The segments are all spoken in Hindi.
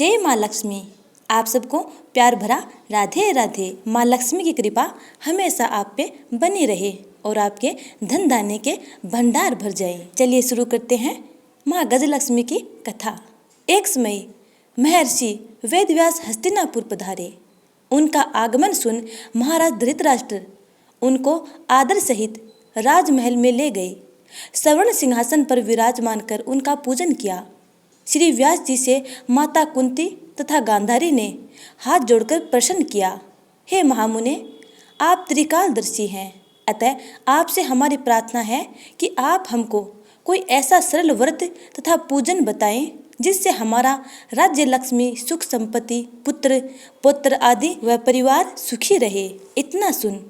जय माँ लक्ष्मी। आप सबको प्यार भरा राधे राधे। माँ लक्ष्मी की कृपा हमेशा आप पे बनी रहे और आपके धन धान्य के भंडार भर जाए। चलिए शुरू करते हैं माँ गजलक्ष्मी की कथा। एक समय महर्षि वेदव्यास हस्तिनापुर पधारे। उनका आगमन सुन महाराज धृतराष्ट्र उनको आदर सहित राजमहल में ले गए। स्वर्ण सिंहासन पर विराजमान कर उनका पूजन किया। श्री व्यास जी से माता कुंती तथा गांधारी ने हाथ जोड़कर प्रश्न किया, हे महामुने, आप त्रिकालदर्शी हैं, अतः आपसे हमारी प्रार्थना है कि आप हमको कोई ऐसा सरल व्रत तथा पूजन बताएं जिससे हमारा राज्य, लक्ष्मी, सुख, संपत्ति, पुत्र पौत्र आदि व परिवार सुखी रहे। इतना सुन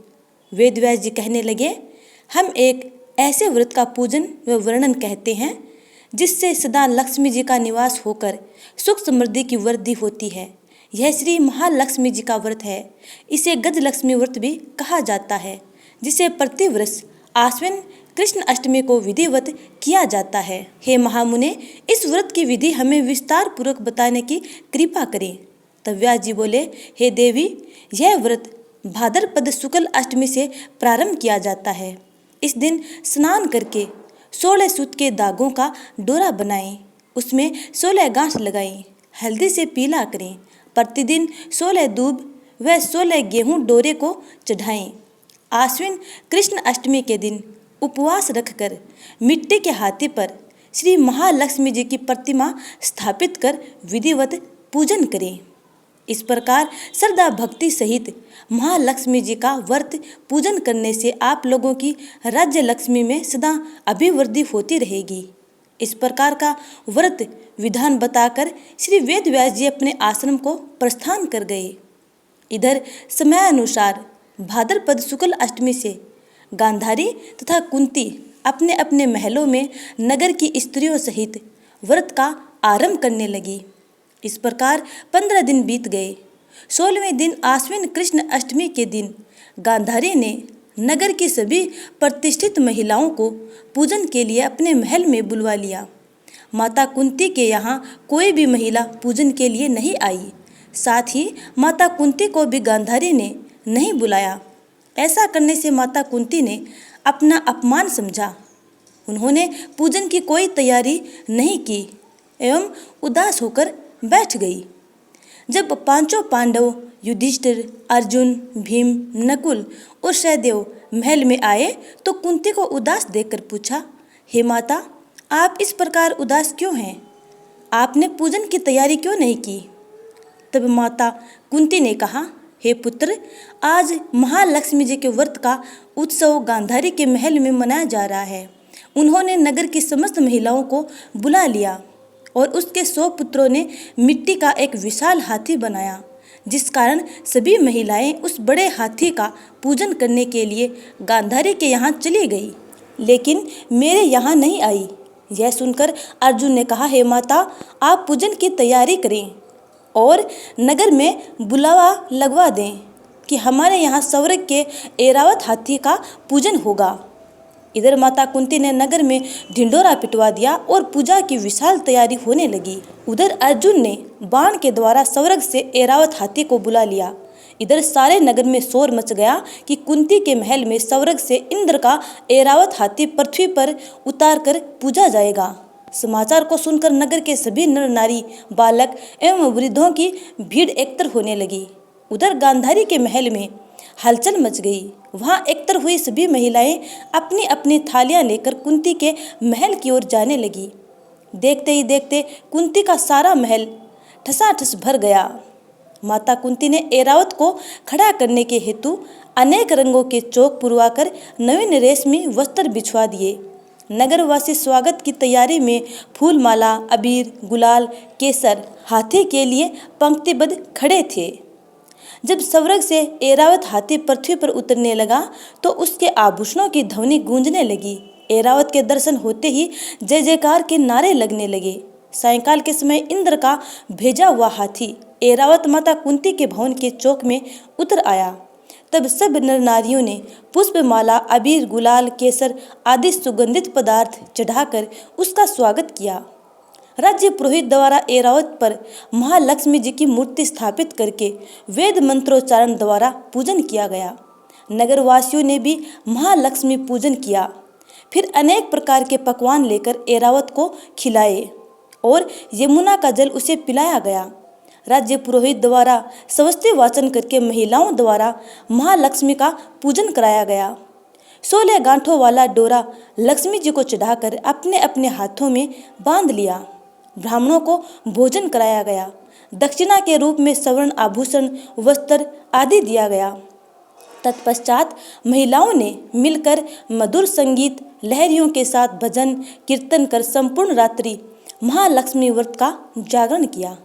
वेदव्यास जी कहने लगे, हम एक ऐसे व्रत का पूजन व वर्णन कहते हैं जिससे सदा लक्ष्मी जी का निवास होकर सुख समृद्धि की वृद्धि होती है। यह श्री महालक्ष्मी जी का व्रत है। इसे गजलक्ष्मी व्रत भी कहा जाता है, जिसे प्रतिवर्ष आश्विन कृष्ण अष्टमी को विधिवत किया जाता है। हे महामुने, इस व्रत की विधि हमें विस्तार पूर्वक बताने की कृपा करें। तब व्यास जी बोले, हे देवी, यह व्रत भाद्रपद शुक्ल अष्टमी से प्रारंभ किया जाता है। इस दिन स्नान करके 16 सूत के दागों का डोरा बनाएं, उसमें 16 गांठ लगाएं, हल्दी से पीला करें। प्रतिदिन 16 दूब व 16 गेहूं डोरे को चढ़ाएं। आश्विन कृष्ण अष्टमी के दिन उपवास रखकर मिट्टी के हाथी पर श्री महालक्ष्मी जी की प्रतिमा स्थापित कर विधिवत पूजन करें। इस प्रकार श्रद्धा भक्ति सहित महालक्ष्मी जी का व्रत पूजन करने से आप लोगों की राज्य लक्ष्मी में सदा अभिवृद्धि होती रहेगी। इस प्रकार का व्रत विधान बताकर श्री वेदव्यास जी अपने आश्रम को प्रस्थान कर गए। इधर समयानुसार भाद्रपद शुक्ल अष्टमी से गांधारी तथा कुंती अपने अपने महलों में नगर की स्त्रियों सहित व्रत का आरंभ करने लगी। इस प्रकार 15 दिन बीत गए। 16वें दिन आश्विन कृष्ण अष्टमी के दिन गांधारी ने नगर की सभी प्रतिष्ठित महिलाओं को पूजन के लिए अपने महल में बुलवा लिया। माता कुंती के यहाँ कोई भी महिला पूजन के लिए नहीं आई। साथ ही माता कुंती को भी गांधारी ने नहीं बुलाया। ऐसा करने से माता कुंती ने अपना अपमान समझा। उन्होंने पूजन की कोई तैयारी नहीं की एवं उदास होकर बैठ गई। जब पांचों पांडव युधिष्ठिर, अर्जुन, भीम, नकुल और सहदेव महल में आए तो कुंती को उदास देखकर पूछा, हे माता, आप इस प्रकार उदास क्यों हैं? आपने पूजन की तैयारी क्यों नहीं की? तब माता कुंती ने कहा, हे पुत्र, आज महालक्ष्मी जी के व्रत का उत्सव गांधारी के महल में मनाया जा रहा है। उन्होंने नगर की समस्त महिलाओं को बुला लिया और उसके 100 पुत्रों ने मिट्टी का एक विशाल हाथी बनाया, जिस कारण सभी महिलाएं उस बड़े हाथी का पूजन करने के लिए गांधारी के यहाँ चली गई, लेकिन मेरे यहाँ नहीं आई। यह सुनकर अर्जुन ने कहा, हे माता, आप पूजन की तैयारी करें और नगर में बुलावा लगवा दें कि हमारे यहाँ स्वर्ग के ऐरावत हाथी का पूजन होगा। इधर माता कुंती ने नगर में ढिंढोरा पिटवा दिया और पूजा की विशाल तैयारी होने लगी। उधर अर्जुन ने बाण के द्वारा स्वर्ग से ऐरावत हाथी को बुला लिया। इधर सारे नगर में शोर मच गया कि कुंती के महल में स्वर्ग से इंद्र का ऐरावत हाथी पृथ्वी पर उतार कर पूजा जाएगा। समाचार को सुनकर नगर के सभी नर नारी, बालक एवं वृद्धों की भीड़ एकत्र होने लगी। उधर गांधारी के महल में हलचल मच गई। वहां एकत्र हुई सभी महिलाएं अपनी अपनी थालियां लेकर कुंती के महल की ओर जाने लगी। देखते ही देखते कुंती का सारा महल ठसाठस भर गया। माता कुंती ने ऐरावत को खड़ा करने के हेतु अनेक रंगों के चौक पुरवाकर नवीन रेशमी वस्त्र बिछवा दिए। नगरवासी स्वागत की तैयारी में फूलमाला, अबीर, गुलाल, केसर, हाथी के लिए पंक्तिबद्ध खड़े थे। जब स्वर्ग से ऐरावत हाथी पृथ्वी पर उतरने लगा तो उसके आभूषणों की ध्वनि गूंजने लगी। ऐरावत के दर्शन होते ही जय जयकार के नारे लगने लगे। सायंकाल के समय इंद्र का भेजा हुआ हाथी ऐरावत माता कुंती के भवन के चौक में उतर आया। तब सब नर नारियों ने पुष्पमाला, अबीर, गुलाल, केसर आदि सुगंधित पदार्थ चढ़ाकर उसका स्वागत किया। राज्य पुरोहित द्वारा ऐरावत पर महालक्ष्मी जी की मूर्ति स्थापित करके वेद मंत्रोच्चारण द्वारा पूजन किया गया। नगरवासियों ने भी महालक्ष्मी पूजन किया। फिर अनेक प्रकार के पकवान लेकर ऐरावत को खिलाए और यमुना का जल उसे पिलाया गया। राज्य पुरोहित द्वारा स्वस्ति वाचन करके महिलाओं द्वारा महालक्ष्मी का पूजन कराया गया। 16 गांठों वाला डोरा लक्ष्मी जी को चढ़ाकर अपने अपने हाथों में बांध लिया। ब्राह्मणों को भोजन कराया गया। दक्षिणा के रूप में स्वर्ण आभूषण, वस्त्र आदि दिया गया। तत्पश्चात महिलाओं ने मिलकर मधुर संगीत लहरियों के साथ भजन कीर्तन कर संपूर्ण रात्रि महालक्ष्मी व्रत का जागरण किया।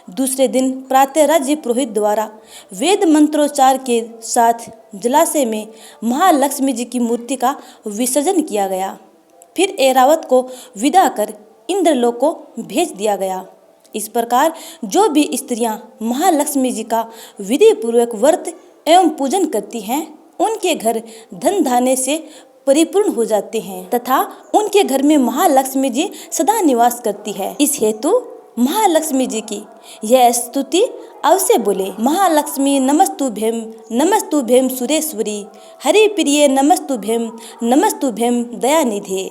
दूसरे दिन प्रातः राज्य पुरोहित द्वारा वेद मंत्रोच्चार के साथ जलाशय में महालक्ष्मी जी की मूर्ति का विसर्जन किया गया। फिर ऐरावत को विदा कर इंद्रलोक को भेज दिया गया। इस प्रकार जो भी स्त्रियां महालक्ष्मी जी का विधि पूर्वक व्रत एवं पूजन करती हैं, उनके घर धन धान्य से परिपूर्ण हो जाते हैं तथा उनके घर में महालक्ष्मी जी सदा निवास करती है। इस हेतु महालक्ष्मी जी की यह स्तुति अवश्य बोले। महालक्ष्मी नमस्तुभ्यं सुरेश्वरी, हरि प्रिय नमस्तुभ्यं दयानिधे।